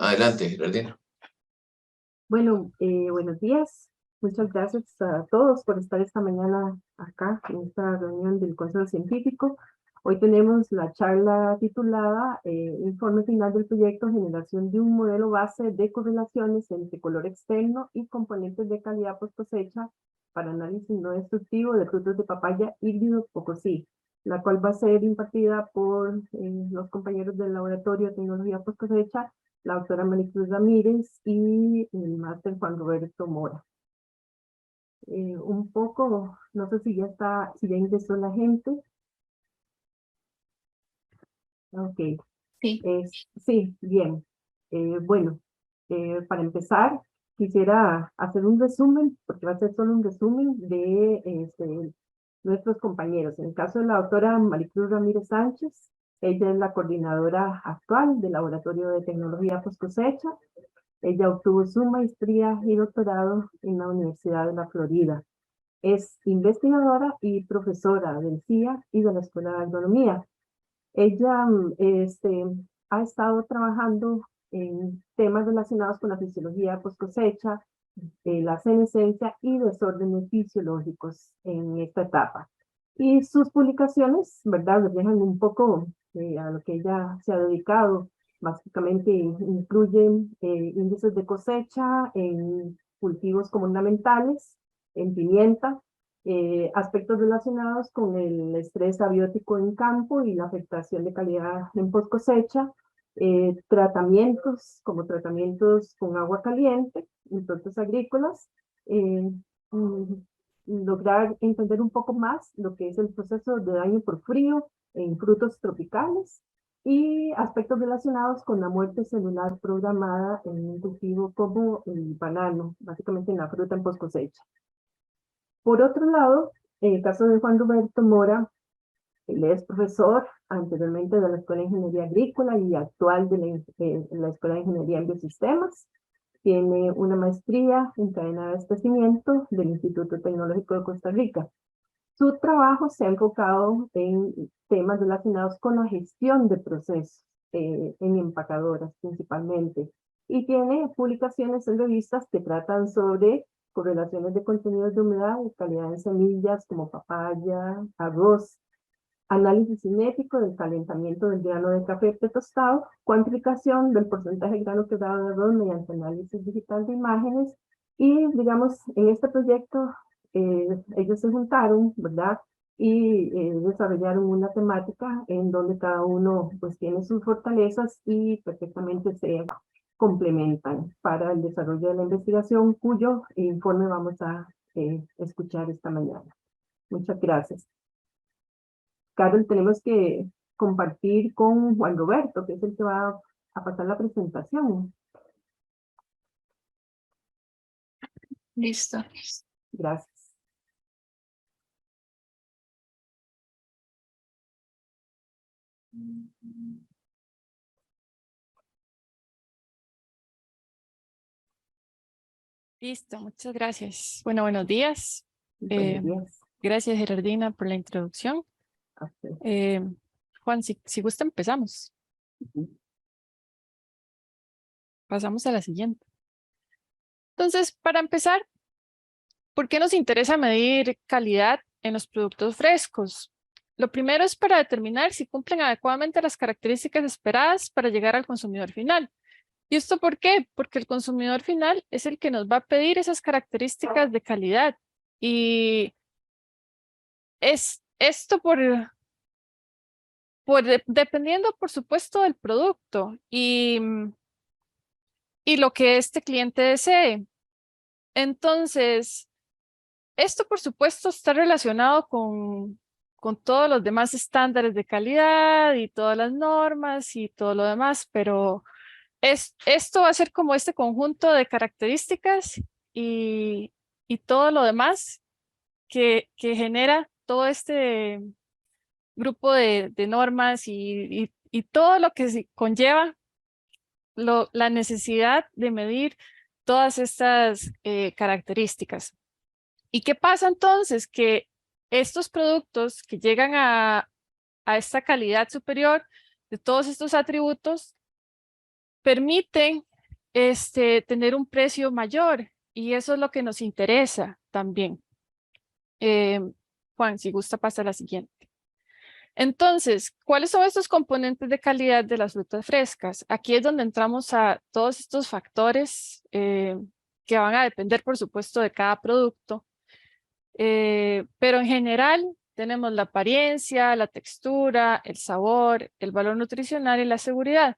Adelante, Geraldina. Bueno, buenos días. Muchas gracias a todos por estar esta mañana acá en esta reunión del Consejo Científico. Hoy tenemos la charla titulada Informe final del proyecto Generación de un modelo base de correlaciones entre color externo y componentes de calidad post cosecha para análisis no destructivo de frutos de papaya híbrido Pocosí, la cual va a ser impartida por los compañeros del Laboratorio de Tecnología Post Cosecha, la doctora Maricruz Ramírez y el máster Juan Roberto Mora. Un poco, no sé si ya ingresó la gente. Ok, Sí. sí, bien. Bueno, para empezar, quisiera hacer un resumen, porque va a ser solo un resumen de nuestros compañeros. En el caso de la doctora Maricruz Ramírez Sánchez, ella es la coordinadora actual del Laboratorio de Tecnología Post Cosecha. Ella obtuvo su maestría y doctorado en la Universidad de la Florida. Es investigadora y profesora del CIA y de la Escuela de Agronomía. Ella ha estado trabajando en temas relacionados con la fisiología post cosecha, la senescencia y desórdenes fisiológicos en esta etapa. Y sus publicaciones, ¿verdad?, reflejan un poco a lo que ella se ha dedicado. Básicamente incluyen índices de cosecha en cultivos ornamentales, en pimienta, aspectos relacionados con el estrés abiótico en campo y la afectación de calidad en post cosecha, tratamientos como tratamientos con agua caliente en productos agrícolas, eh, mm, lograr entender un poco más lo que es el proceso de daño por frío en frutos tropicales y aspectos relacionados con la muerte celular programada en un cultivo como el banano, básicamente en la fruta en post cosecha. Por otro lado, en el caso de Juan Roberto Mora, él es profesor anteriormente de la Escuela de Ingeniería Agrícola y actual de la Escuela de Ingeniería en Biosistemas. Tiene una maestría en cadena de abastecimiento del Instituto Tecnológico de Costa Rica. Su trabajo se ha enfocado en temas relacionados con la gestión de procesos en empacadoras principalmente. Y tiene publicaciones en revistas que tratan sobre correlaciones de contenidos de humedad y calidad de semillas como papaya, arroz, análisis cinético del calentamiento del grano de café pretostado, cuantificación del porcentaje de grano quebrado de arroz mediante análisis digital de imágenes. Y digamos, en este proyecto ellos se juntaron, ¿verdad? Y desarrollaron una temática en donde cada uno pues tiene sus fortalezas y perfectamente se complementan para el desarrollo de la investigación, cuyo informe vamos a escuchar esta mañana. Muchas gracias. Carol, tenemos que compartir con Juan Roberto, que es el que va a pasar la presentación. Listo. Gracias. Listo, muchas gracias. Bueno, buenos días. Buenos días. Gracias, Geraldina, por la introducción. Juan, si gusta, empezamos. Pasamos a la siguiente. Entonces, para empezar, ¿por qué nos interesa medir calidad en los productos frescos? Lo primero es para determinar si cumplen adecuadamente las características esperadas para llegar al consumidor final. ¿Y esto por qué? Porque el consumidor final es el que nos va a pedir esas características de calidad. Y es esto dependiendo, por supuesto, del producto y lo que este cliente desee. Entonces, esto, por supuesto, está relacionado con todos los demás estándares de calidad y todas las normas y todo lo demás, pero esto va a ser como este conjunto de características y todo lo demás que genera todo este grupo de normas y todo lo que conlleva la necesidad de medir todas estas características. ¿Y qué pasa entonces? Que estos productos que llegan a esta calidad superior de todos estos atributos permiten tener un precio mayor, y eso es lo que nos interesa también. Juan, si gusta, pasa a la siguiente. Entonces, ¿cuáles son estos componentes de calidad de las frutas frescas? Aquí es donde entramos a todos estos factores que van a depender, por supuesto, de cada producto. Pero en general tenemos la apariencia, la textura, el sabor, el valor nutricional y la seguridad.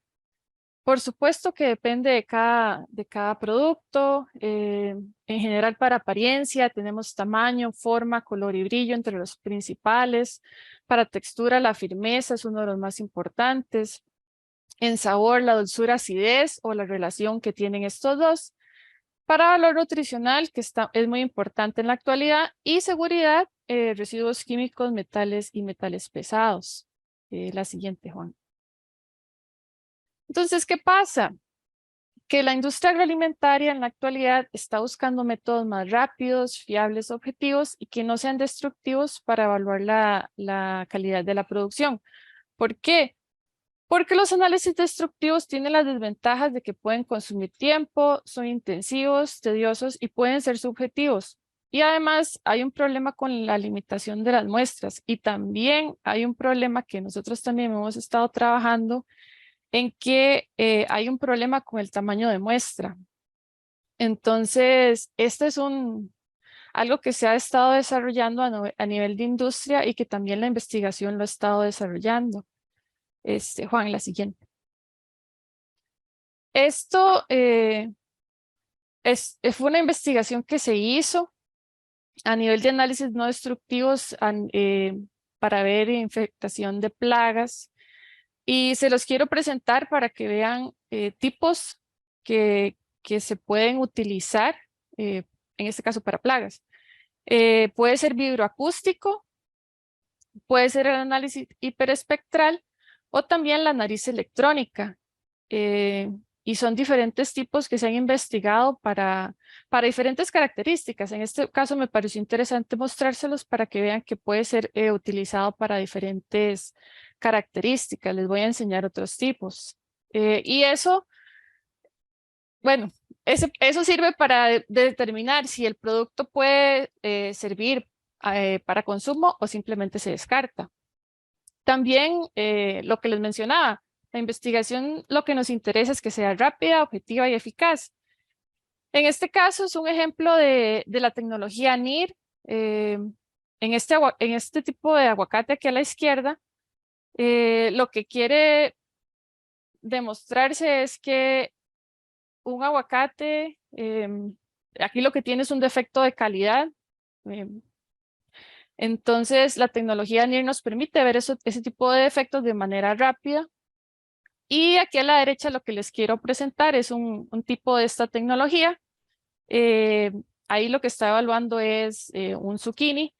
Por supuesto que depende de cada producto. En general, para apariencia tenemos tamaño, forma, color y brillo entre los principales. Para textura, la firmeza es uno de los más importantes. En sabor, la dulzura, acidez o la relación que tienen estos dos. Para valor nutricional, que es muy importante en la actualidad. Y seguridad, residuos químicos, metales y metales pesados. La siguiente, Juan. Entonces, ¿qué pasa? Que la industria agroalimentaria en la actualidad está buscando métodos más rápidos, fiables, objetivos y que no sean destructivos para evaluar la calidad de la producción. ¿Por qué? Porque los análisis destructivos tienen las desventajas de que pueden consumir tiempo, son intensivos, tediosos y pueden ser subjetivos. Y además hay un problema con la limitación de las muestras, y también hay un problema que nosotros también hemos estado trabajando en que hay un problema con el tamaño de muestra. Entonces, este es algo que se ha estado desarrollando a nivel de industria y que también la investigación lo ha estado desarrollando. Juan, la siguiente. Esto fue una investigación que se hizo a nivel de análisis no destructivos para ver infectación de plagas. Y se los quiero presentar para que vean tipos que se pueden utilizar, en este caso para plagas. Puede ser vibroacústico, puede ser el análisis hiperespectral o también la nariz electrónica. Y son diferentes tipos que se han investigado para diferentes características. En este caso me pareció interesante mostrárselos para que vean que puede ser utilizado para diferentes características. Les voy a enseñar otros tipos. Y eso, bueno, eso sirve para determinar si el producto puede servir para consumo o simplemente se descarta. También lo que les mencionaba, la investigación lo que nos interesa es que sea rápida, objetiva y eficaz. En este caso es un ejemplo de la tecnología NIR. En este tipo de aguacate aquí a la izquierda, lo que quiere demostrarse es que un aguacate, aquí lo que tiene es un defecto de calidad. Entonces la tecnología NIR nos permite ver ese tipo de defectos de manera rápida. Y aquí a la derecha lo que les quiero presentar es un tipo de esta tecnología. Ahí lo que está evaluando es un zucchini.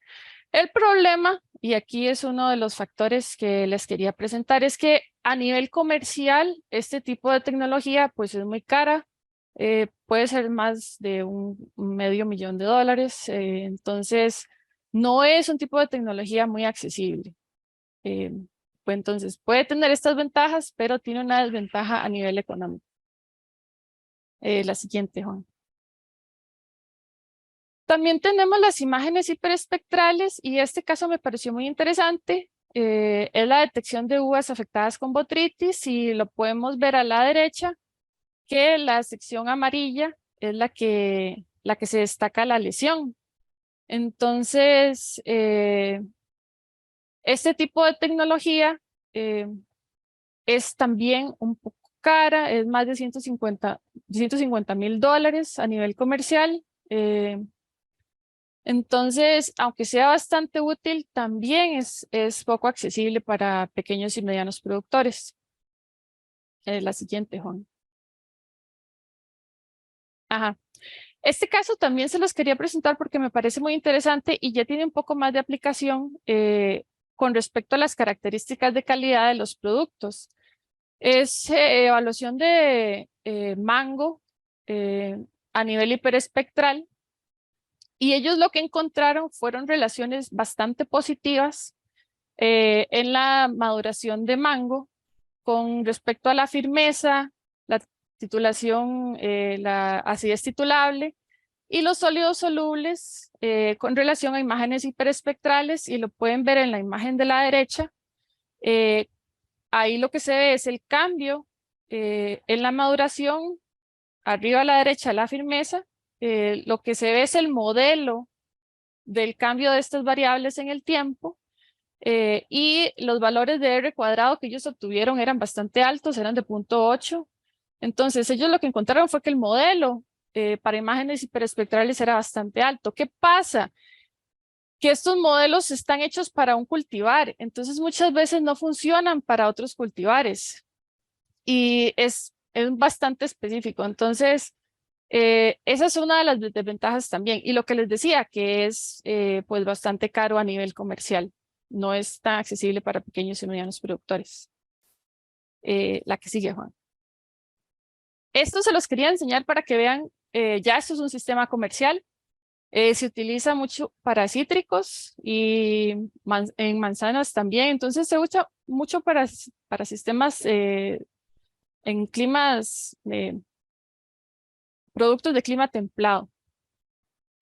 El problema, y aquí es uno de los factores que les quería presentar, es que a nivel comercial este tipo de tecnología pues es muy cara. Puede ser más de un $500,000. Entonces no es un tipo de tecnología muy accesible. Pues entonces puede tener estas ventajas, pero tiene una desventaja a nivel económico. La siguiente, Juan. También tenemos las imágenes hiperespectrales y este caso me pareció muy interesante. Es la detección de uvas afectadas con botrytis y lo podemos ver a la derecha que la sección amarilla es la que se destaca la lesión. Entonces, este tipo de tecnología es también un poco cara, es más de $150,000 a nivel comercial. Entonces, aunque sea bastante útil, también es poco accesible para pequeños y medianos productores. La siguiente, Juan. Ajá. Este caso también se los quería presentar porque me parece muy interesante y ya tiene un poco más de aplicación con respecto a las características de calidad de los productos. Es evaluación de mango a nivel hiperespectral, y ellos lo que encontraron fueron relaciones bastante positivas en la maduración de mango con respecto a la firmeza, la titulación, la acidez titulable, y los sólidos solubles con relación a imágenes hiperespectrales, y lo pueden ver en la imagen de la derecha. Ahí lo que se ve es el cambio en la maduración, arriba a la derecha la firmeza. Lo que se ve es el modelo del cambio de estas variables en el tiempo, y los valores de R cuadrado que ellos obtuvieron eran bastante altos, eran de 0.8. Entonces ellos lo que encontraron fue que el modelo para imágenes hiperespectrales era bastante alto. ¿Qué pasa? Que estos modelos están hechos para un cultivar, entonces muchas veces no funcionan para otros cultivares, y es bastante específico. Entonces, esa es una de las desventajas también. Y lo que les decía, que es pues bastante caro a nivel comercial. No es tan accesible para pequeños y medianos productores. La que sigue, Juan. Esto se los quería enseñar para que vean, ya esto es un sistema comercial. Se utiliza mucho para cítricos y en manzanas también. Entonces se usa mucho para sistemas en climas, productos de clima templado.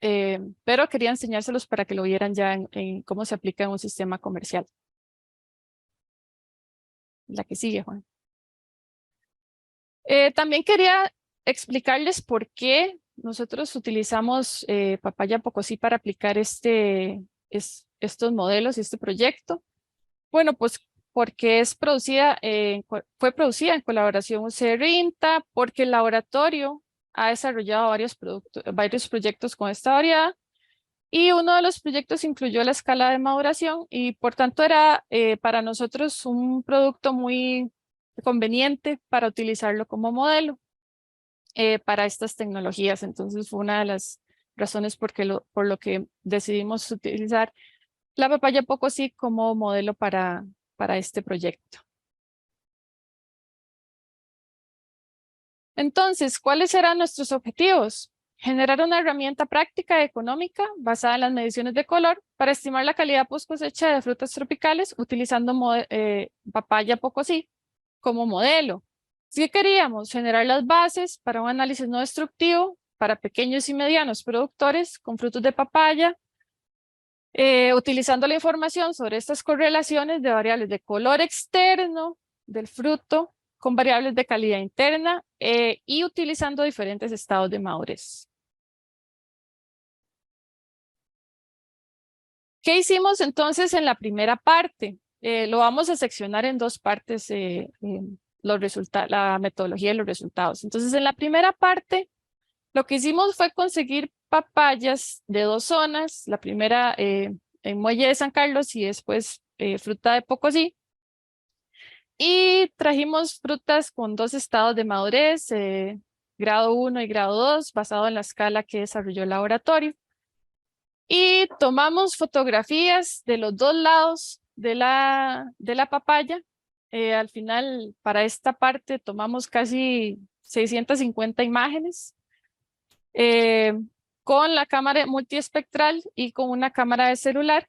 Pero quería enseñárselos para que lo vieran ya en cómo se aplica en un sistema comercial. La que sigue, Juan. También quería explicarles por qué nosotros utilizamos Papaya Pocosí para aplicar estos modelos y este proyecto. Bueno, pues porque fue producida en colaboración UCR-INTA, porque el laboratorio ha desarrollado varios proyectos con esta variedad, y uno de los proyectos incluyó la escala de maduración, y por tanto era para nosotros un producto muy conveniente para utilizarlo como modelo para estas tecnologías. Entonces fue una de las razones por lo que decidimos utilizar la papaya Pocosí como modelo para este proyecto. Entonces, ¿cuáles eran nuestros objetivos? Generar una herramienta práctica y económica basada en las mediciones de color para estimar la calidad post cosecha de frutas tropicales utilizando papaya Pocosí como modelo. Si queríamos generar las bases para un análisis no destructivo para pequeños y medianos productores con frutos de papaya, utilizando la información sobre estas correlaciones de variables de color externo del fruto con variables de calidad interna y utilizando diferentes estados de madurez. ¿Qué hicimos entonces en la primera parte? Lo vamos a seccionar en dos partes, la metodología y los resultados. Entonces, en la primera parte, lo que hicimos fue conseguir papayas de dos zonas, la primera en Muelle de San Carlos y después fruta de Pocosí. Y trajimos frutas con dos estados de madurez, grado 1 y grado 2, basado en la escala que desarrolló el laboratorio. Y tomamos fotografías de los dos lados de la papaya. Al final, para esta parte, tomamos casi 650 imágenes con la cámara multiespectral y con una cámara de celular.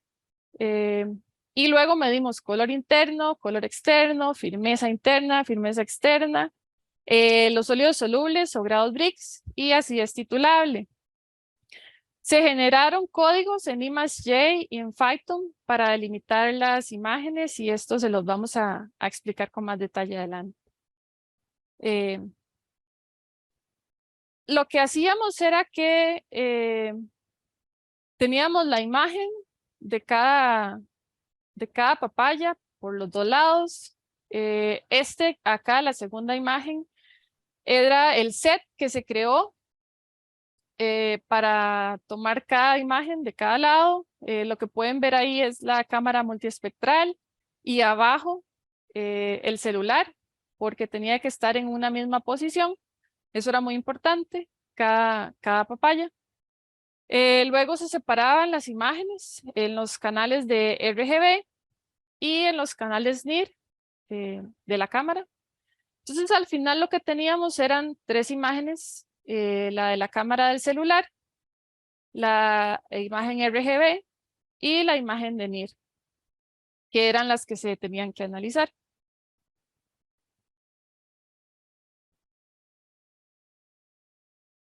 Y luego medimos color interno, color externo, firmeza interna, firmeza externa, los sólidos solubles o grados Brix y acidez titulable. Se generaron códigos en IMAXJ y en Python para delimitar las imágenes, y esto se los vamos a explicar con más detalle adelante. Lo que hacíamos era que teníamos la imagen de cada papaya por los dos lados. Acá, la segunda imagen, era el set que se creó para tomar cada imagen de cada lado. Lo que pueden ver ahí es la cámara multiespectral y abajo el celular, porque tenía que estar en una misma posición. Eso era muy importante, cada papaya. Luego se separaban las imágenes en los canales de RGB y en los canales NIR de la cámara. Entonces al final lo que teníamos eran tres imágenes, la de la cámara del celular, la imagen RGB y la imagen de NIR, que eran las que se tenían que analizar.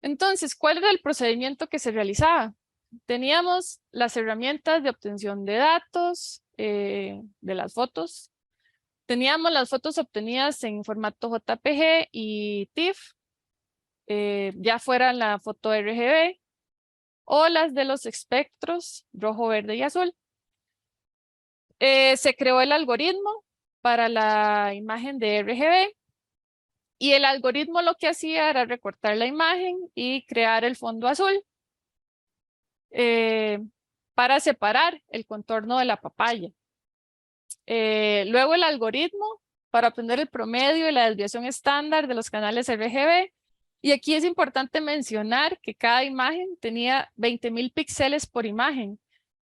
Entonces, ¿cuál era el procedimiento que se realizaba? Teníamos las herramientas de obtención de datos, de las fotos. Teníamos las fotos obtenidas en formato JPG y TIFF, ya fuera la foto RGB o las de los espectros rojo, verde y azul. Se creó el algoritmo para la imagen de RGB y el algoritmo lo que hacía era recortar la imagen y crear el fondo azul para separar el contorno de la papaya. Luego el algoritmo para obtener el promedio y la desviación estándar de los canales RGB. Y aquí es importante mencionar que cada imagen tenía 20,000 píxeles por imagen.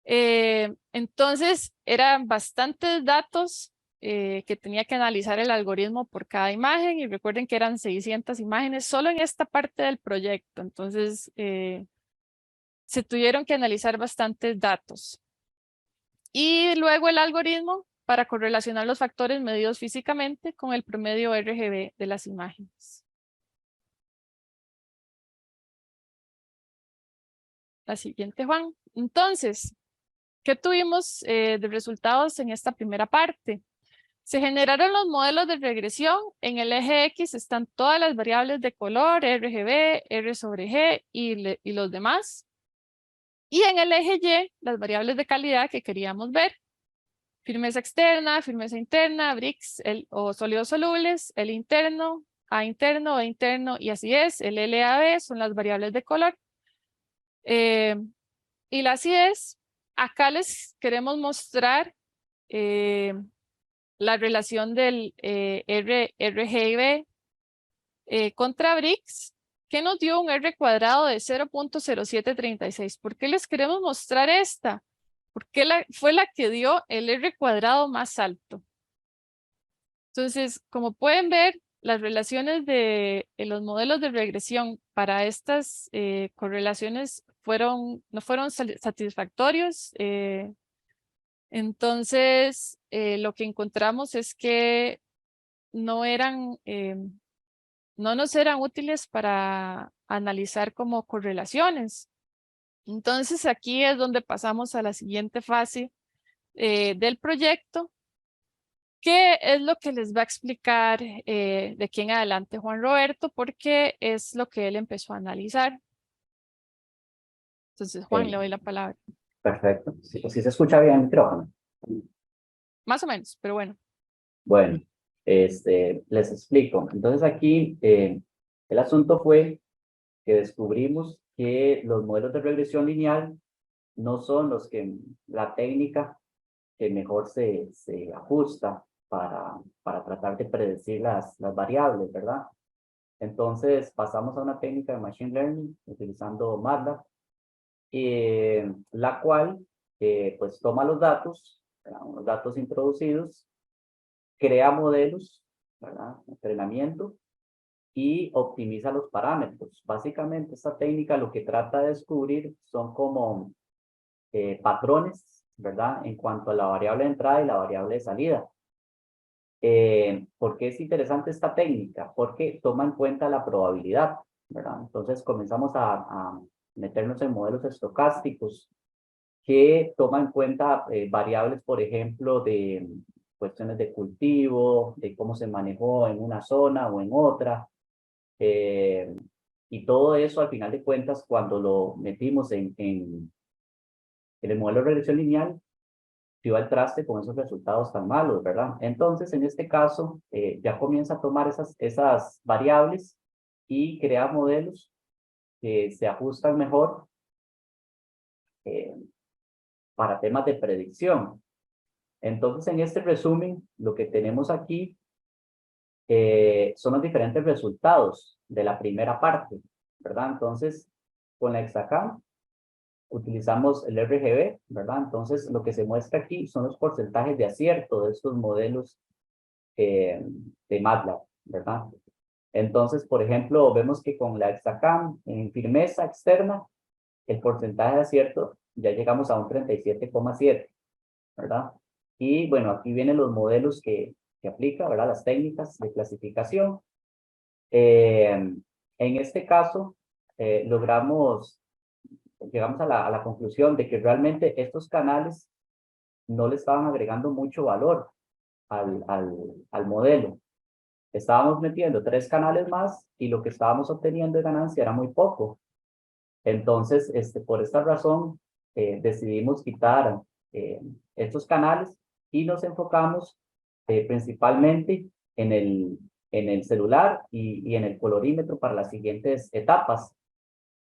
Entonces eran bastantes datos que tenía que analizar el algoritmo por cada imagen, y recuerden que eran 600 imágenes solo en esta parte del proyecto. Entonces se tuvieron que analizar bastantes datos. Y luego el algoritmo para correlacionar los factores medidos físicamente con el promedio RGB de las imágenes. La siguiente, Juan. Entonces, ¿qué tuvimos de resultados en esta primera parte? Se generaron los modelos de regresión. En el eje X están todas las variables de color, RGB, R sobre G y los demás. Y en el eje Y, las variables de calidad que queríamos ver. Firmeza externa, firmeza interna, BRICS o sólidos solubles, el interno, A interno, E interno, y así es. El LAB son las variables de color. Y la acidez, acá les queremos mostrar la relación del RGB contra BRICS, que nos dio un R cuadrado de 0.0736. ¿Por qué les queremos mostrar esta? Porque fue la que dio el R cuadrado más alto. Entonces, como pueden ver, las relaciones de los modelos de regresión para estas correlaciones no fueron satisfactorios. Entonces, lo que encontramos es que no nos eran útiles para analizar como correlaciones. Entonces, aquí es donde pasamos a la siguiente fase del proyecto, que es lo que les va a explicar de aquí en adelante Juan Roberto, porque es lo que él empezó a analizar. Entonces, Juan, le doy la palabra. Perfecto. Sí, pues sí se escucha bien el micrófono. Más o menos, pero bueno. Bueno, les explico. Entonces aquí el asunto fue que descubrimos que los modelos de regresión lineal no son la técnica que mejor se ajusta para tratar de predecir las variables, ¿verdad? Entonces pasamos a una técnica de Machine Learning utilizando MATLAB, la cual pues toma los datos, ¿verdad? Unos datos introducidos, crea modelos, ¿verdad? Entrenamiento, y optimiza los parámetros. Básicamente esta técnica lo que trata de descubrir son como patrones, ¿verdad? En cuanto a la variable de entrada y la variable de salida. ¿Por qué es interesante esta técnica? Porque toma en cuenta la probabilidad, ¿verdad? Entonces comenzamos a meternos en modelos estocásticos que toman en cuenta variables, por ejemplo, de cuestiones de cultivo, de cómo se manejó en una zona o en otra. Y todo eso, al final de cuentas, cuando lo metimos en el modelo de regresión lineal, dio al traste con esos resultados tan malos, ¿verdad? Entonces, en este caso, ya comienza a tomar esas variables y crea modelos que se ajustan mejor para temas de predicción. Entonces, en este resumen, lo que tenemos aquí son los diferentes resultados de la primera parte, ¿verdad? Entonces, con la Hexacam utilizamos el RGB, ¿verdad? Entonces, lo que se muestra aquí son los porcentajes de acierto de estos modelos de MATLAB, ¿verdad? Entonces, por ejemplo, vemos que con la Hexacam en firmeza externa, el porcentaje de acierto ya llegamos a un 37,7, ¿verdad? Y bueno, aquí vienen los modelos que aplica, ¿verdad? Las técnicas de clasificación. En este caso, llegamos a la conclusión de que realmente estos canales no le estaban agregando mucho valor al modelo. Estábamos metiendo 3 canales más y lo que estábamos obteniendo de ganancia era muy poco. Entonces, por esta razón, decidimos quitar estos canales y nos enfocamos principalmente en el celular y en el colorímetro para las siguientes etapas.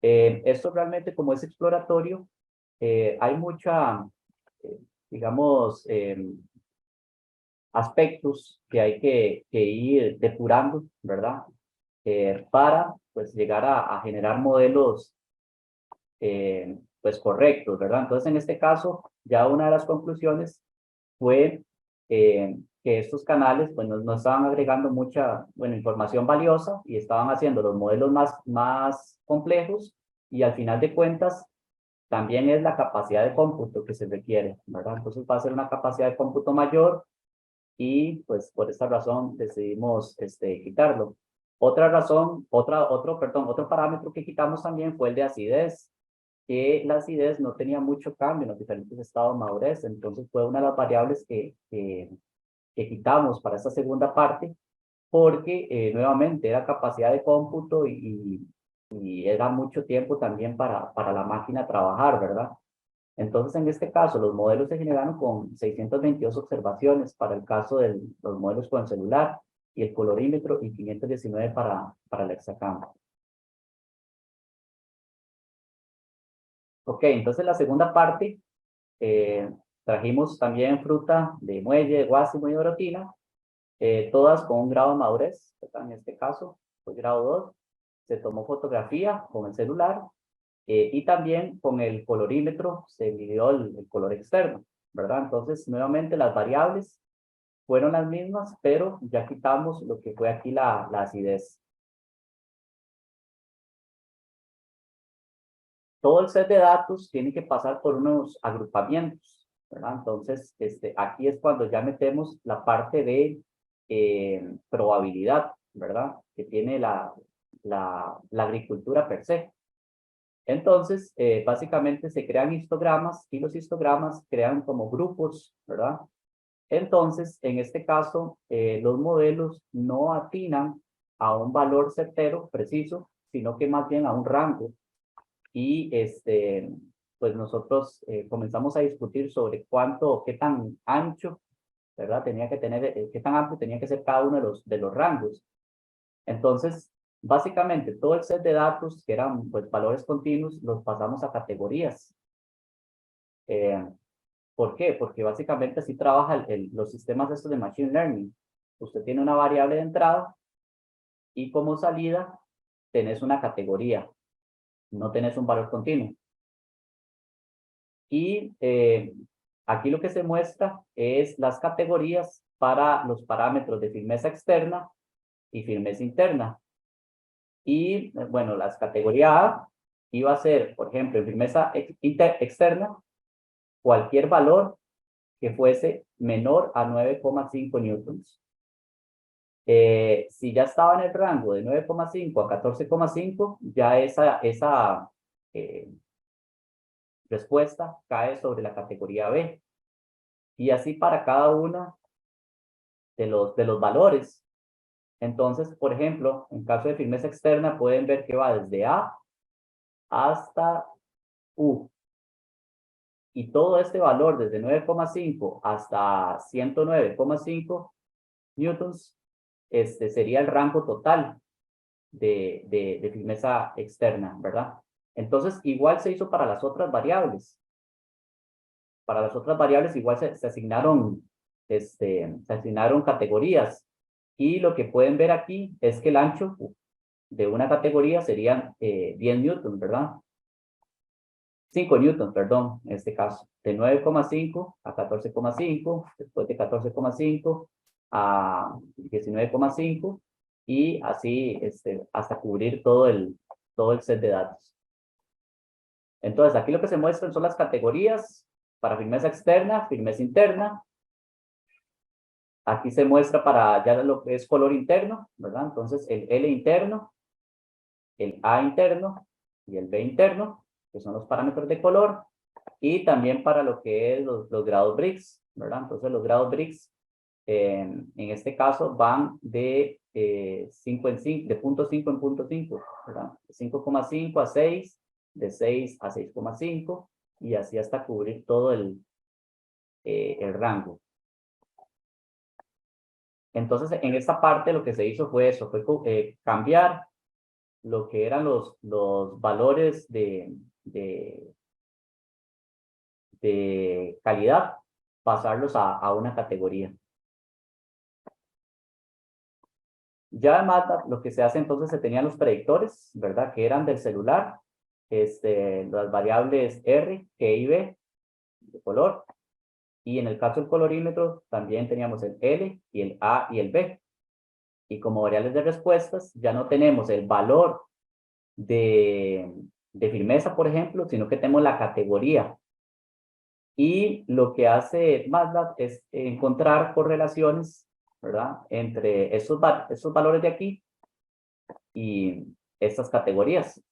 Esto realmente, como es exploratorio, hay mucha, digamos, aspectos que hay que ir depurando, ¿verdad? Para, pues, llegar a generar modelos, pues, correctos, ¿verdad? Entonces, en este caso, ya una de las conclusiones fue que estos canales, pues, no estaban agregando mucha, bueno, información valiosa y estaban haciendo los modelos más complejos y al final de cuentas, también es la capacidad de cómputo que se requiere, ¿verdad? Entonces va a ser una capacidad de cómputo mayor y pues por esta razón decidimos quitarlo. Otra razón, otro parámetro que quitamos también fue el de acidez, que la acidez no tenía mucho cambio en los diferentes estados de madurez, entonces fue una de las variables que quitamos para esta segunda parte, porque nuevamente era capacidad de cómputo y era mucho tiempo también para la máquina trabajar, ¿verdad? Entonces, en este caso, los modelos se generaron con 622 observaciones para el caso de los modelos con el celular y el colorímetro y 519 para el Hexacam. Ok, entonces la segunda parte, trajimos también fruta de muelle, guásimo y orotina, todas con un grado de madurez, en este caso, fue grado 2. Se tomó fotografía con el celular y también con el colorímetro se midió el color externo, ¿verdad? Entonces, nuevamente las variables fueron las mismas, pero ya quitamos lo que fue aquí la acidez. Todo el set de datos tiene que pasar por unos agrupamientos, ¿verdad? Entonces, aquí es cuando ya metemos la parte de probabilidad, ¿verdad? Que tiene la agricultura per se. Entonces, básicamente se crean histogramas y los histogramas crean como grupos, ¿verdad? Entonces, en este caso, los modelos no atinan a un valor certero, preciso, sino que más bien a un rango. Y pues nosotros comenzamos a discutir sobre qué tan ancho, ¿verdad? Tenía que tener, qué tan amplio tenía que ser cada uno de los rangos. Entonces, básicamente, todo el set de datos, que eran pues valores continuos, los pasamos a categorías. ¿Por qué? Porque básicamente así trabaja los sistemas estos de Machine Learning. Usted tiene una variable de entrada y como salida tenés una categoría, no tenés un valor continuo. Y aquí lo que se muestra es las categorías para los parámetros de firmeza externa y firmeza interna. Y bueno, las categorías A iba a ser, por ejemplo, en firmeza externa, cualquier valor que fuese menor a 9,5 newtons. Si ya estaba en el rango de 9,5 a 14,5, ya esa respuesta cae sobre la categoría B. Y así para cada uno de los valores. Entonces, por ejemplo, en caso de firmeza externa, pueden ver que va desde A hasta U. Y todo este valor, desde 9,5 hasta 109,5 newtons, sería el rango total de firmeza externa, ¿verdad? Entonces, igual se hizo para las otras variables. Para las otras variables igual se asignaron categorías. Y lo que pueden ver aquí es que el ancho de una categoría serían 10 newtons, ¿verdad? 5 newtons, perdón, en este caso. De 9,5 a 14,5, después de 14,5 a 19,5 y así hasta cubrir todo el set de datos. Entonces, aquí lo que se muestran son las categorías para firmeza externa, firmeza interna. Aquí se muestra para ya lo que es color interno, ¿verdad? Entonces, el L interno, el A interno y el B interno, que son los parámetros de color, y también para lo que es los grados Brix, ¿verdad? Entonces los grados Brix, en este caso, van de 5 en 5, de 0.5 en 0.5, ¿verdad? De 5,5 a 6, de 6 a 6,5, y así hasta cubrir todo el rango. Entonces, en esta parte lo que se hizo fue eso, fue cambiar lo que eran los valores de calidad, pasarlos a una categoría. Ya además, lo que se hace entonces, se tenían los predictores, ¿verdad? Que eran del celular, las variables R, G y B, de color. Y en el caso del colorímetro, también teníamos el L y el A y el B. Y como variables de respuestas, ya no tenemos el valor de firmeza, por ejemplo, sino que tenemos la categoría. Y lo que hace MATLAB es encontrar correlaciones, ¿verdad? Entre esos valores de aquí y estas categorías.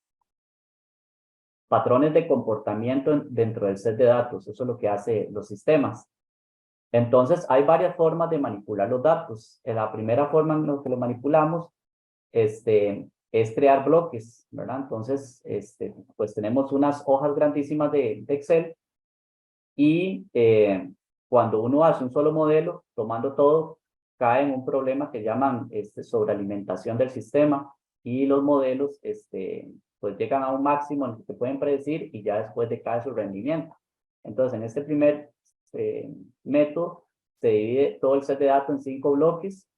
Patrones de comportamiento dentro del set de datos, eso es lo que hacen los sistemas. Entonces, hay varias formas de manipular los datos. La primera forma en la que lo manipulamos es crear bloques, ¿verdad? Entonces, pues tenemos unas hojas grandísimas de Excel y cuando uno hace un solo modelo, tomando todo, cae en un problema que llaman sobrealimentación del sistema y los modelos pues llegan a un máximo en el que se pueden predecir y ya después decae su rendimiento. Entonces, en este primer método se divide todo el set de datos en 5 bloques.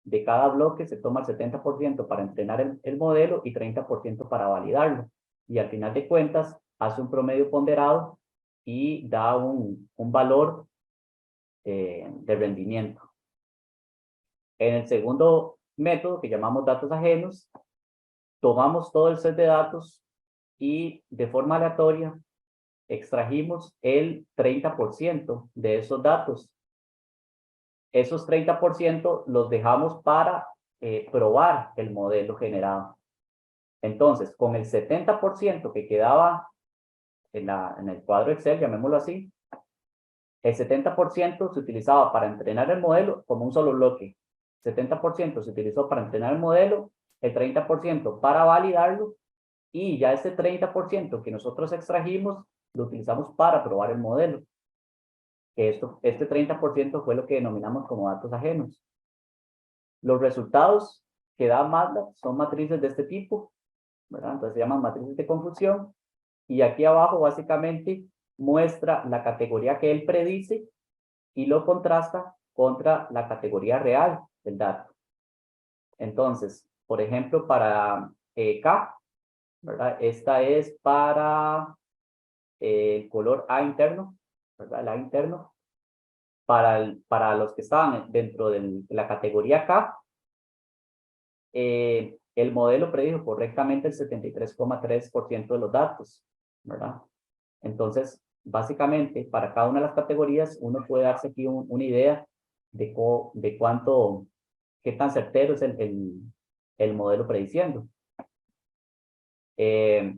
De cada bloque se toma el 70% para entrenar el modelo y 30% para validarlo. Y al final de cuentas, hace un promedio ponderado y da un valor de rendimiento. En el segundo método, que llamamos datos ajenos, tomamos todo el set de datos y de forma aleatoria extrajimos el 30% de esos datos. Esos 30% los dejamos para probar el modelo generado. Entonces, con el 70% que quedaba en el cuadro Excel, llamémoslo así, el 70% se utilizaba para entrenar el modelo como un solo bloque. 70% se utilizó para entrenar el modelo, el 30% para validarlo, y ya ese 30% que nosotros extrajimos, lo utilizamos para probar el modelo. Este 30% fue lo que denominamos como datos ajenos. Los resultados que da MATLAB son matrices de este tipo, ¿verdad? Entonces se llaman matrices de confusión, y aquí abajo básicamente muestra la categoría que él predice y lo contrasta contra la categoría real del dato. Entonces, por ejemplo, para K, ¿verdad? Esta es para el color A interno, ¿verdad? El A interno. Para los que estaban dentro de la categoría K, el modelo predijo correctamente el 73,3% de los datos, ¿verdad? Entonces, básicamente, para cada una de las categorías, uno puede darse aquí una idea de cuánto, qué tan certero es el modelo prediciendo.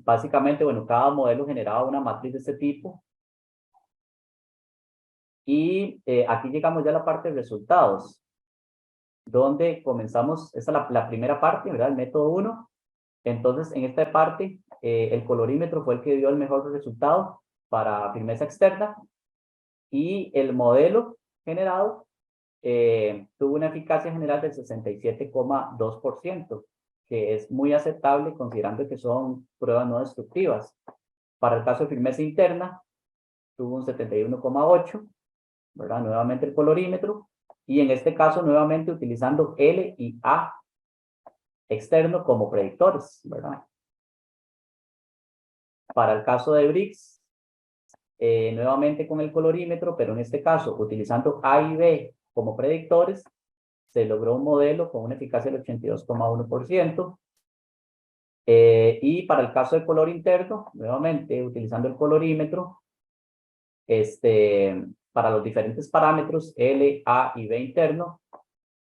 Básicamente, bueno, cada modelo generaba una matriz de este tipo. Y aquí llegamos ya a la parte de resultados, donde comenzamos, esta es la primera parte, ¿verdad? El método 1. Entonces, en esta parte, el colorímetro fue el que dio el mejor resultado para firmeza externa, y el modelo generado tuvo una eficacia general del 67,2%, que es muy aceptable considerando que son pruebas no destructivas. Para el caso de firmeza interna, tuvo un 71,8%, ¿verdad? Nuevamente el colorímetro, y en este caso nuevamente utilizando L y A externo como predictores, ¿verdad? Para el caso de Brix, nuevamente con el colorímetro, pero en este caso utilizando A y B como predictores, se logró un modelo con una eficacia del 82,1%. Y para el caso de color interno, nuevamente utilizando el colorímetro, para los diferentes parámetros L, A y B interno,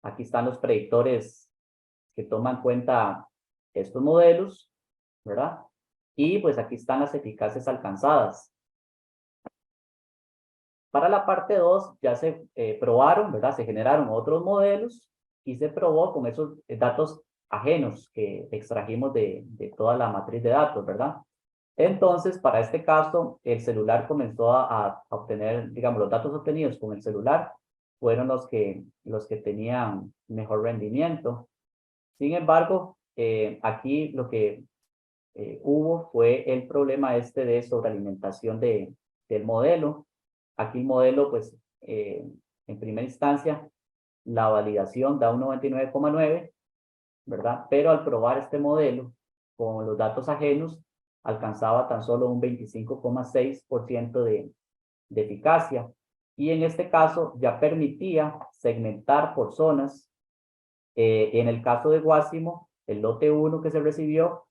aquí están los predictores que toman en cuenta estos modelos, ¿verdad? Y pues aquí están las eficacias alcanzadas. Para la parte 2 ya se probaron, ¿verdad? Se generaron otros modelos y se probó con esos datos ajenos que extrajimos de toda la matriz de datos, ¿verdad? Entonces, para este caso, el celular comenzó a obtener, digamos, los datos obtenidos con el celular fueron los que tenían mejor rendimiento. Sin embargo, aquí lo que hubo fue el problema este de sobrealimentación del modelo. Aquí el modelo, pues, en primera instancia, la validación da un 99,9, ¿verdad? Pero al probar este modelo con los datos ajenos, alcanzaba tan solo un 25,6% de eficacia. Y en este caso ya permitía segmentar por zonas. En el caso de Guásimo, el lote 1 que se recibió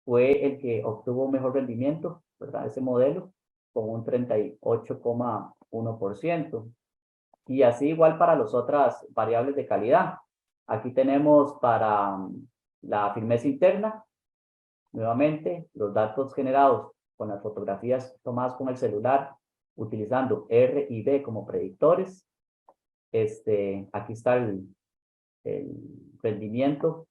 fue el que obtuvo mejor rendimiento, ¿verdad? Ese modelo, con un 38,1%. Y así igual para las otras variables de calidad. Aquí tenemos para la firmeza interna, nuevamente, los datos generados con las fotografías tomadas con el celular, utilizando R y B como predictores. Aquí está el rendimiento,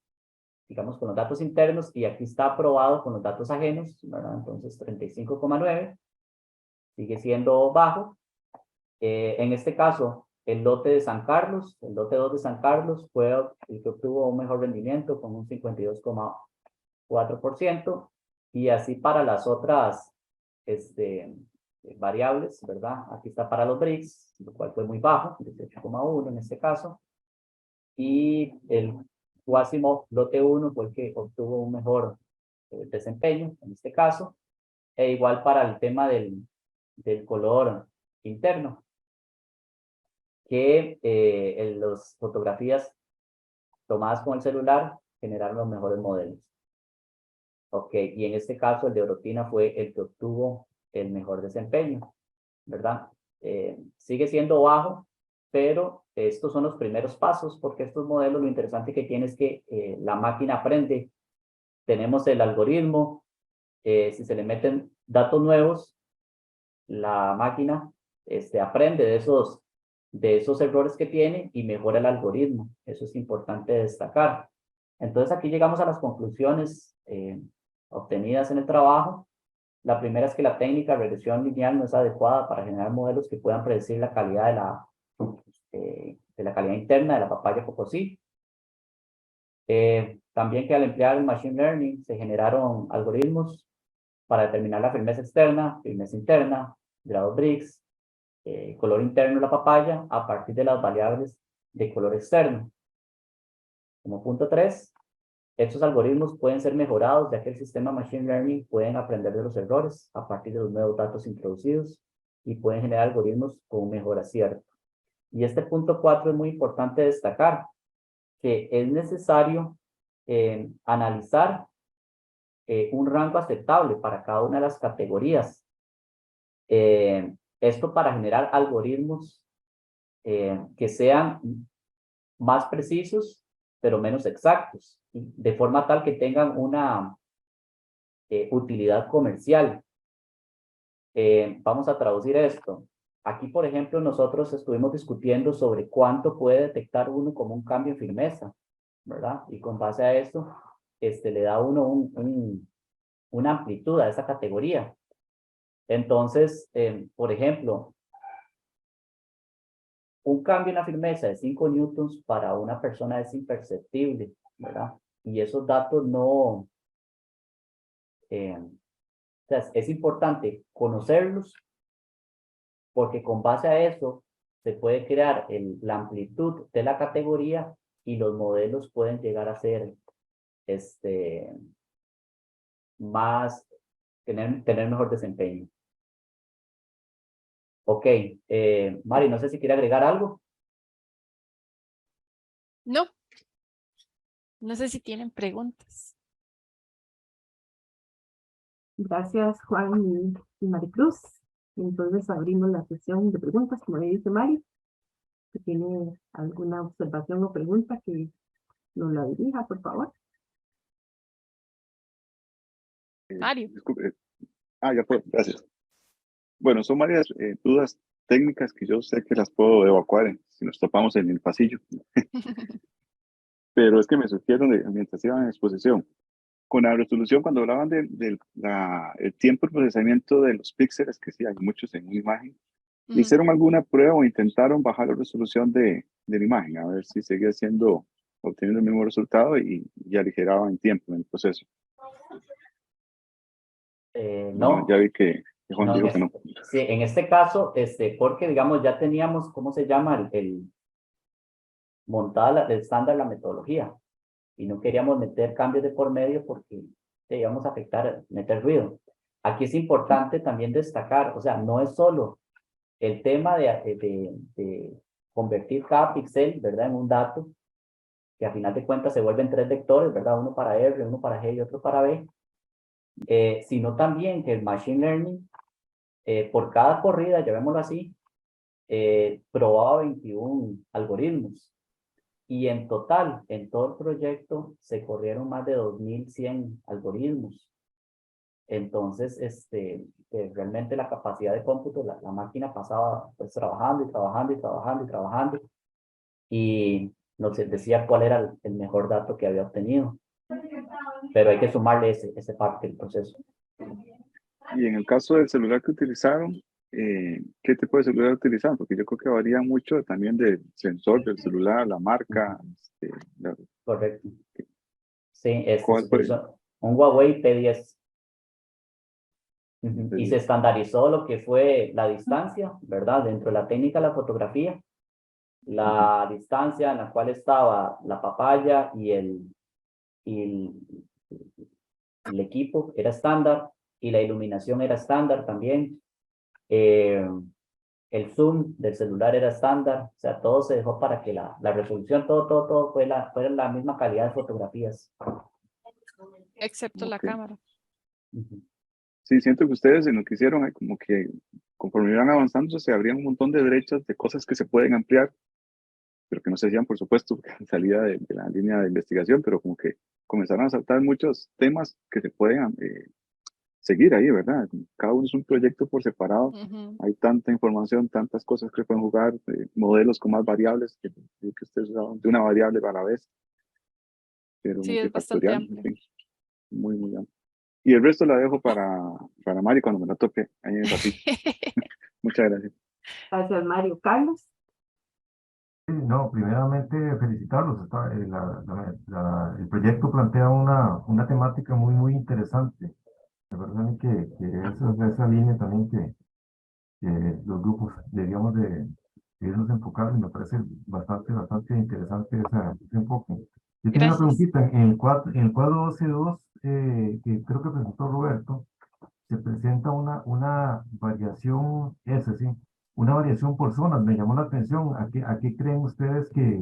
digamos, con los datos internos, y aquí está aprobado con los datos ajenos, ¿verdad? Entonces, 35,9, sigue siendo bajo. En este caso, el lote de San Carlos, el lote 2 de San Carlos fue el que obtuvo un mejor rendimiento con un 52,4%, y así para las otras variables, ¿verdad? Aquí está para los BRICS, lo cual fue muy bajo, 18,1 en este caso, y el Guásimo lote 1 fue el que obtuvo un mejor desempeño en este caso, e igual para el tema del color interno, que en las fotografías tomadas con el celular generaron los mejores modelos. Ok, y en este caso el de Orotina fue el que obtuvo el mejor desempeño, ¿verdad? Sigue siendo bajo, pero estos son los primeros pasos, porque estos modelos lo interesante que tiene es que la máquina aprende. Tenemos el algoritmo, si se le meten datos nuevos, la máquina aprende de esos errores que tiene y mejora el algoritmo. Eso es importante destacar. Entonces aquí llegamos a las conclusiones obtenidas en el trabajo. La primera es que la técnica de regresión lineal no es adecuada para generar modelos que puedan predecir la calidad de la calidad interna de la papaya Cocosí. También que al emplear el Machine Learning se generaron algoritmos para determinar la firmeza externa, firmeza interna, grado Briggs, color interno de la papaya a partir de las variables de color externo. Como punto 3, estos algoritmos pueden ser mejorados ya que el sistema Machine Learning pueden aprender de los errores a partir de los nuevos datos introducidos y pueden generar algoritmos con mejor acierto. Y este punto 4 es muy importante destacar, que es necesario analizar un rango aceptable para cada una de las categorías. Esto para generar algoritmos que sean más precisos, pero menos exactos, de forma tal que tengan una utilidad comercial. Vamos a traducir esto. Aquí, por ejemplo, nosotros estuvimos discutiendo sobre cuánto puede detectar uno como un cambio en firmeza, ¿verdad? Y con base a eso, le da uno una amplitud a esa categoría. Entonces, por ejemplo, un cambio en la firmeza de 5 newtons para una persona es imperceptible, ¿verdad? Y esos datos no, o sea, es importante conocerlos, porque con base a eso se puede crear la amplitud de la categoría y los modelos pueden llegar a ser tener mejor desempeño. Ok, Mari, no sé si quiere agregar algo. No, no sé si tienen preguntas. Gracias, Juan y Maricruz. Entonces abrimos la sesión de preguntas, como le dice Mari. Si tiene alguna observación o pregunta, que nos la dirija, por favor. Mario. Disculpe. Ya puedo, gracias. Bueno, son varias dudas técnicas que yo sé que las puedo evacuar si nos topamos en el pasillo, pero es que me surgieron mientras iban en exposición. Con la resolución, cuando hablaban del el tiempo de procesamiento de los píxeles, que sí hay muchos en una imagen, ¿hicieron alguna prueba o intentaron bajar la resolución de la imagen? A ver si seguía obteniendo el mismo resultado y aligeraba en tiempo en el proceso. Bueno, No, ya vi que Juan no, dijo que no. sí, en este caso, porque digamos ya teníamos, ¿cómo se llama? Montada el estándar, la metodología, y no queríamos meter cambios de por medio porque íbamos a afectar, meter ruido. Aquí es importante también destacar, o sea, no es solo el tema de convertir cada píxel, ¿verdad? En un dato, que a final de cuentas se vuelven 3 vectores, ¿verdad? Uno para R, uno para G y otro para B, sino también que el Machine Learning, por cada corrida, llamémoslo así, probaba 21 algoritmos. Y en total, en todo el proyecto, se corrieron más de 2100 algoritmos. Entonces, realmente la capacidad de cómputo, la máquina pasaba pues trabajando y trabajando y trabajando y trabajando. Y nos decía cuál era el mejor dato que había obtenido. Pero hay que sumarle ese parte del proceso. Y en el caso del celular que utilizaron, ¿qué tipo de celular utilizaron? Porque yo creo que varía mucho también del sensor del celular, la marca. Correcto. Sí, ¿Cuál fue? un Huawei P10. Y se estandarizó lo que fue la distancia, ¿verdad? Dentro de la técnica de la fotografía, la distancia en la cual estaba la papaya y el equipo era estándar, y la iluminación era estándar también. El zoom del celular era estándar, o sea, todo se dejó para que la resolución, todo fuera la misma calidad de fotografías. Excepto la cámara. Sí, siento que ustedes en lo que hicieron, como que conforme iban avanzando, se abrían un montón de brechas de cosas que se pueden ampliar, pero que no se hacían, por supuesto, en salida de la línea de investigación, pero como que comenzaron a saltar muchos temas que se pueden seguir ahí, ¿verdad? Cada uno es un proyecto por separado. Hay tanta información, tantas cosas que pueden jugar, modelos con más variables que ustedes usaban de una variable a la vez, pero Sí, es bastante multifactorial, amplio. en fin, muy, muy amplio. Y el resto la dejo para Mari cuando me la toque ahí en el ratito. Muchas gracias. Gracias, Mario. Carlos. Sí, no, primeramente felicitarlos. El proyecto plantea una temática muy, muy interesante. Me parece a mí que esa línea también que los grupos deberíamos de irnos enfocados, y me parece bastante interesante ese enfoque. Yo tengo una Gracias. preguntita. En el cuadro 12.2, que creo que presentó Roberto, se presenta una variación, una variación por zonas. Me llamó la atención. ¿A qué creen ustedes que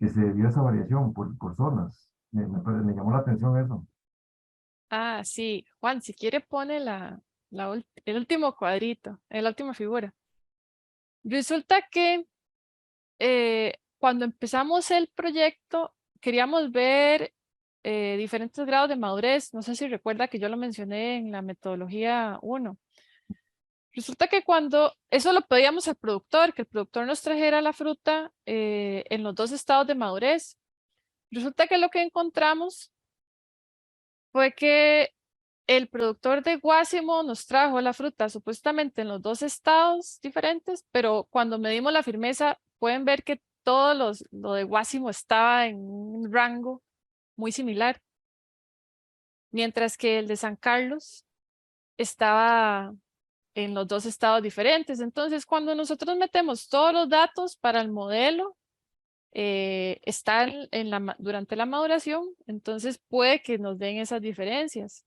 se debió esa variación por zonas? Me llamó la atención eso. Ah, sí. Juan, si quiere pone el último cuadrito, la última figura. Resulta que cuando empezamos el proyecto, queríamos ver diferentes grados de madurez. No sé si recuerda que yo lo mencioné en la metodología 1. Resulta que cuando eso lo pedíamos al productor, que el productor nos trajera la fruta en los 2 estados de madurez. Resulta que lo que encontramos fue que el productor de Guásimo nos trajo la fruta supuestamente en los 2 estados diferentes, pero cuando medimos la firmeza pueden ver que lo de Guásimo estaba en un rango muy similar, mientras que el de San Carlos estaba en los 2 estados diferentes. Entonces, cuando nosotros metemos todos los datos para el modelo, están durante la maduración, entonces puede que nos den esas diferencias.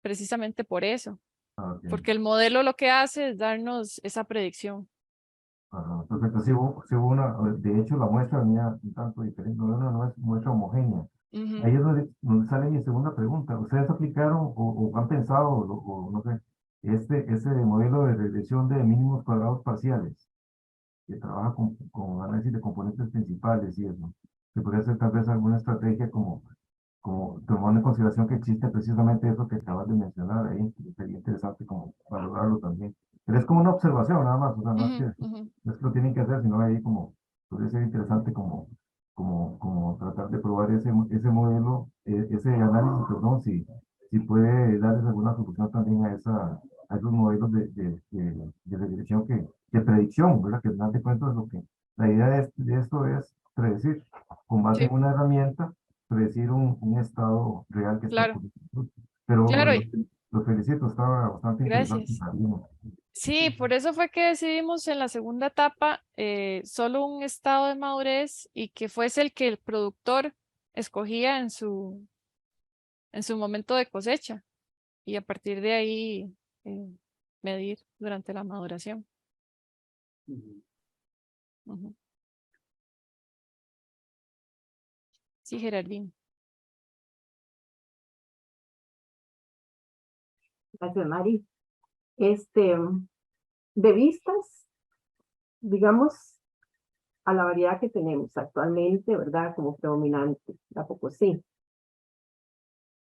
Precisamente por eso, Okay. porque el modelo lo que hace es darnos esa predicción. Ajá. Perfecto. Sí hubo de hecho la muestra venía un tanto diferente, no es muestra homogénea. Ahí es donde sale mi segunda pregunta. ¿Ustedes aplicaron o han pensado, o no sé, ese modelo de regresión de mínimos cuadrados parciales, que trabaja con análisis de componentes principales y eso? ¿Se podría hacer tal vez alguna estrategia como como tomando en consideración que existe precisamente eso que acabas de mencionar ahí, que sería interesante como valorarlo también. Pero es como una observación nada más, o sea, no es que, no es que lo tienen que hacer, sino ahí como, podría ser interesante como tratar de probar ese modelo, ese análisis, perdón, si puede darles alguna solución también a esos modelos de regresión de predicción, ¿verdad? Que al final de cuentas lo que, la idea de esto es predecir, con base Sí, en una herramienta, predecir un estado real que está claro, por venir. Pero claro, lo felicito, estaba bastante interesante gracias. también. Sí, por eso fue que decidimos en la segunda etapa solo un estado de madurez y que fuese el que el productor escogía en su momento de cosecha y a partir de ahí medir durante la maduración. Ujú. Ujú. Sí, Gerardín. Gracias, Mari. De vistas, digamos, a la variedad que tenemos actualmente, ¿verdad? Como predominante, la Pocosí.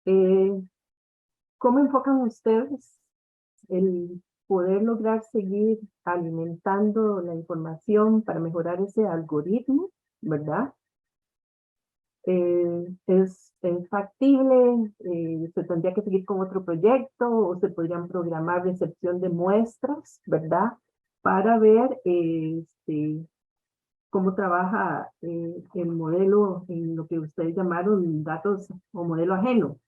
¿Cómo enfocan ustedes el poder lograr seguir alimentando la información para mejorar ese algoritmo, ¿verdad? Es factible, se tendría que seguir con otro proyecto o se podrían programar recepción de muestras, ¿verdad? Para ver cómo trabaja el modelo en lo que ustedes llamaron datos o modelo ajeno.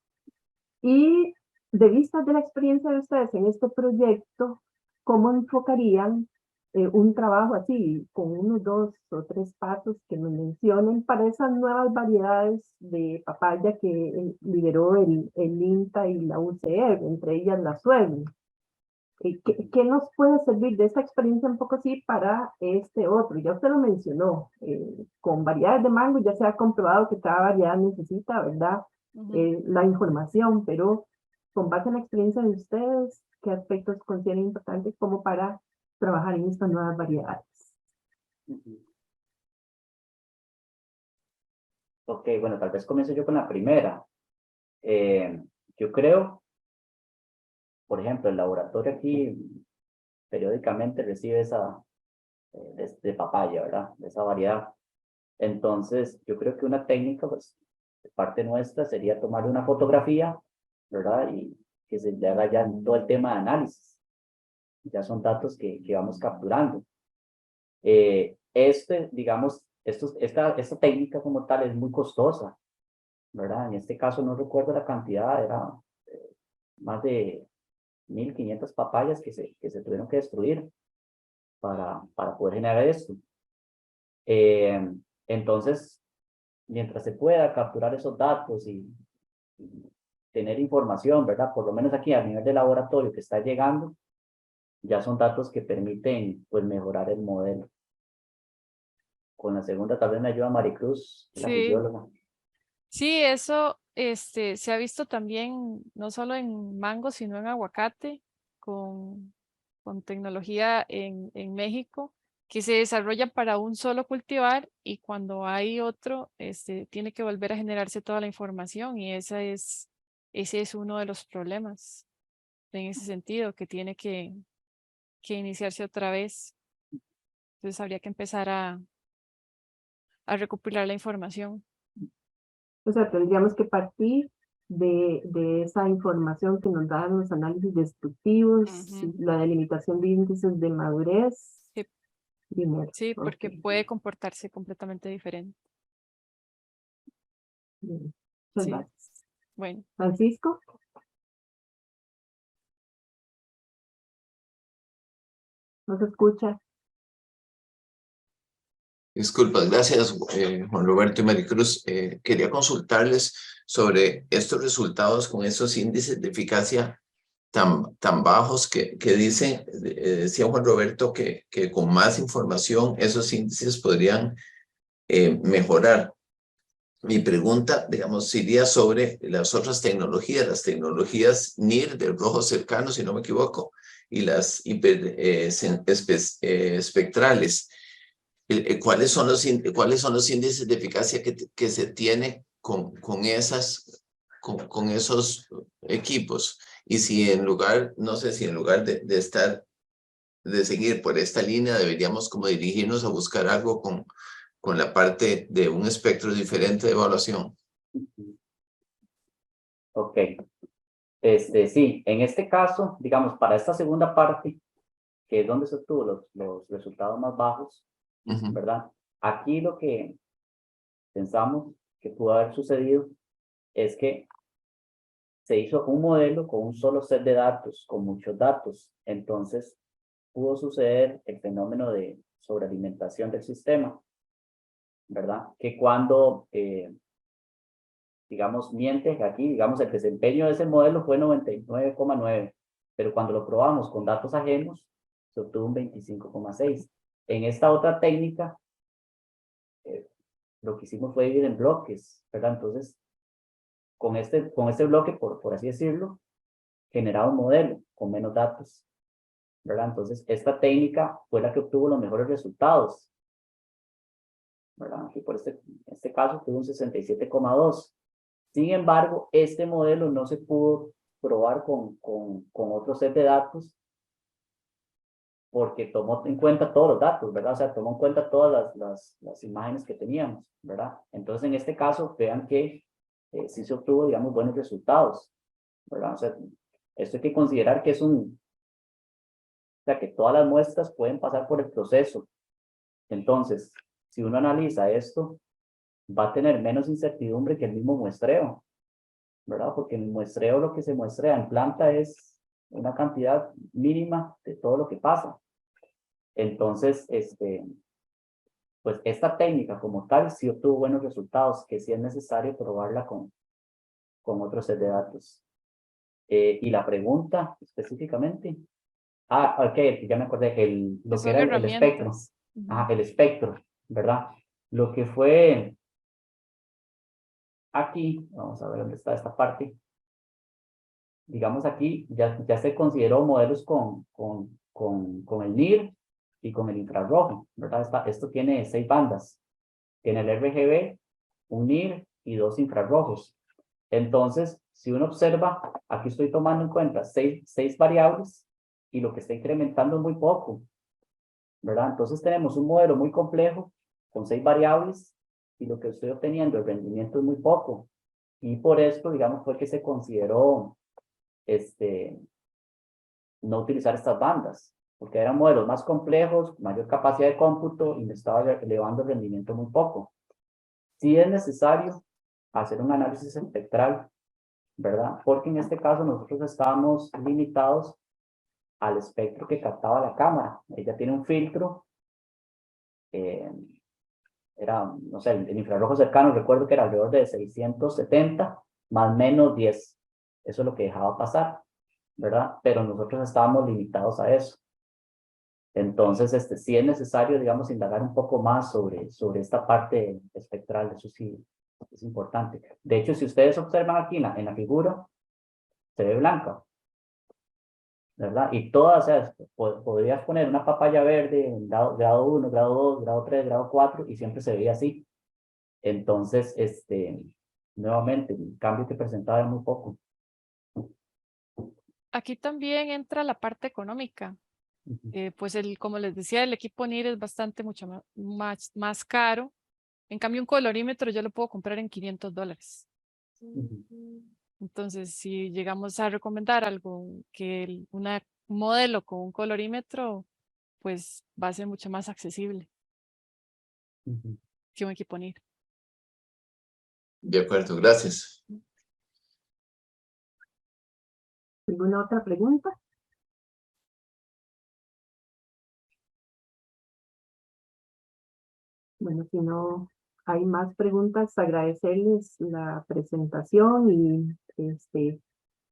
Y de vista de la experiencia de ustedes en este proyecto, ¿cómo enfocarían un trabajo así, con unos 2 o 3 pasos que nos mencionen para esas nuevas variedades de papaya que lideró el INTA y la UCR, entre ellas la Suevi? ¿Qué nos puede servir de esta experiencia un poco así para este otro? Ya usted lo mencionó, con variedades de mango ya se ha comprobado que cada variedad necesita, ¿verdad? La información, pero con base en la experiencia de ustedes, ¿qué aspectos consideran importantes como para trabajar en estas nuevas variedades? Ujú. Ok, bueno, tal vez comienzo yo con la primera. Yo creo, por ejemplo, el laboratorio aquí periódicamente recibe esa de papaya, ¿verdad? De esa variedad. Entonces, yo creo que una técnica, pues, de parte nuestra sería tomar una fotografía, ¿verdad? Y que se le haga ya todo el tema de análisis. Ya son datos que vamos capturando. Digamos, esta técnica como tal es muy costosa, ¿verdad? En este caso no recuerdo la cantidad, era más de 1.500 papayas que se tuvieron que destruir para poder generar esto. Entonces, mientras se pueda capturar esos datos y tener información, ¿verdad? Por lo menos aquí a nivel de laboratorio que está llegando, ya son datos que permiten, pues, mejorar el modelo. Con la segunda tal vez me ayuda Maricruz, la Sí, fisióloga. sí, eso se ha visto también no solo en mango, sino en aguacate, con tecnología en México, que se desarrolla para un solo cultivar y cuando hay otro, tiene que volver a generarse toda la información y ese es uno de los problemas en ese sentido, que tiene que iniciarse otra vez. Entonces habría que empezar a recopilar la información. O sea, tendríamos que partir de esa información que nos dan los análisis destructivos, Ujú. la delimitación de índices de madurez. Sí, Primero, sí, ok. porque puede comportarse completamente diferente. Bien. Muchas Sí, gracias. bueno. Francisco, ¿nos escucha? Disculpas, gracias Juan Roberto y Maricruz. Quería consultarles sobre estos resultados con esos índices de eficacia tan bajos que dicen, decía Juan Roberto, que con más información esos índices podrían mejorar. Mi pregunta, digamos, iría sobre las otras tecnologías, las tecnologías NIR del rojo cercano, si no me equivoco, y las espectrales. ¿Cuáles son los índices de eficacia que se tiene con esos equipos. Y si en lugar, no sé si en lugar de seguir por esta línea, deberíamos como dirigirnos a buscar algo con la parte de un espectro diferente de evaluación. Ok. Sí, en este caso, digamos, para esta segunda parte, que es donde se obtuvo los resultados más bajos, ¿verdad? Aquí lo que pensamos que pudo haber sucedido es que se hizo un modelo con un solo set de datos, con muchos datos. Entonces, pudo suceder el fenómeno de sobrealimentación del sistema, ¿verdad? Que cuando, digamos, miente, aquí, digamos, el desempeño de ese modelo fue 99,9, pero cuando lo probamos con datos ajenos, se obtuvo un 25,6. En esta otra técnica, lo que hicimos fue dividir en bloques, ¿verdad? Entonces, con este bloque, por así decirlo, generaba un modelo con menos datos, ¿verdad? Entonces, esta técnica fue la que obtuvo los mejores resultados, ¿verdad? Aquí por este caso tuvo un 67,2. Sin embargo, este modelo no se pudo probar con otro set de datos porque tomó en cuenta todos los datos, ¿verdad? O sea, tomó en cuenta todas las imágenes que teníamos, ¿verdad? Entonces, en este caso, vean que sí se obtuvo, digamos, buenos resultados, ¿verdad? O sea, esto hay que considerar que es o sea, que todas las muestras pueden pasar por el proceso. Entonces, si uno analiza esto, va a tener menos incertidumbre que el mismo muestreo, ¿verdad? Porque en el muestreo lo que se muestrea en planta es una cantidad mínima de todo lo que pasa. Entonces, pues esta técnica como tal sí obtuvo buenos resultados, que sí es necesario probarla con otro set de datos. Y la pregunta específicamente, ok, ya me acordé, lo que Son era el espectro, herramientas. el espectro, ¿verdad? Lo que fue aquí, vamos a ver dónde está esta parte, digamos aquí, ya se consideró modelos con el NIR y con el infrarrojo, ¿verdad? Esto tiene 6 bandas. Tiene el RGB, un NIR y 2 infrarrojos. Entonces, si uno observa, aquí estoy tomando en cuenta 6 variables y lo que está incrementando es muy poco, ¿verdad? Entonces tenemos un modelo muy complejo con 6 variables y lo que estoy obteniendo, el rendimiento es muy poco. Y por esto, digamos, fue que se consideró no utilizar estas bandas, porque eran modelos más complejos, mayor capacidad de cómputo y me estaba elevando el rendimiento muy poco. Sí es necesario hacer un análisis espectral, ¿verdad? Porque en este caso nosotros estábamos limitados al espectro que captaba la cámara. Ella tiene un filtro, era, no sé, el infrarrojo cercano, recuerdo que era alrededor de 670, más o menos 10. Eso es lo que dejaba pasar, ¿verdad? Pero nosotros estábamos limitados a eso. Entonces, sí es necesario, digamos, indagar un poco más sobre esta parte espectral, eso sí es importante. De hecho, si ustedes observan aquí en la figura, se ve blanca, ¿verdad? Y todas, o sea, podrías poner una papaya verde en grado 1, grado 2, grado 3, grado 4, y siempre se veía así. Entonces, nuevamente, el cambio que presentaba era muy poco. Aquí también entra la parte económica. Pues como les decía, el equipo NIR es bastante mucho más caro. En cambio, un colorímetro yo lo puedo comprar en $500. Entonces, si llegamos a recomendar algo que un modelo con un colorímetro, pues va a ser mucho más accesible que un equipo NIR. De acuerdo, gracias. ¿Alguna otra pregunta? Bueno, si no hay más preguntas, agradecerles la presentación y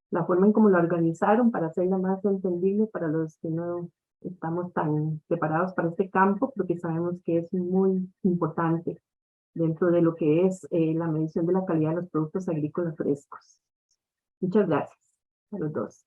la forma en cómo la organizaron para hacerla más entendible para los que no estamos tan preparados para este campo, porque sabemos que es muy importante dentro de lo que es la medición de la calidad de los productos agrícolas frescos. Muchas gracias a los dos.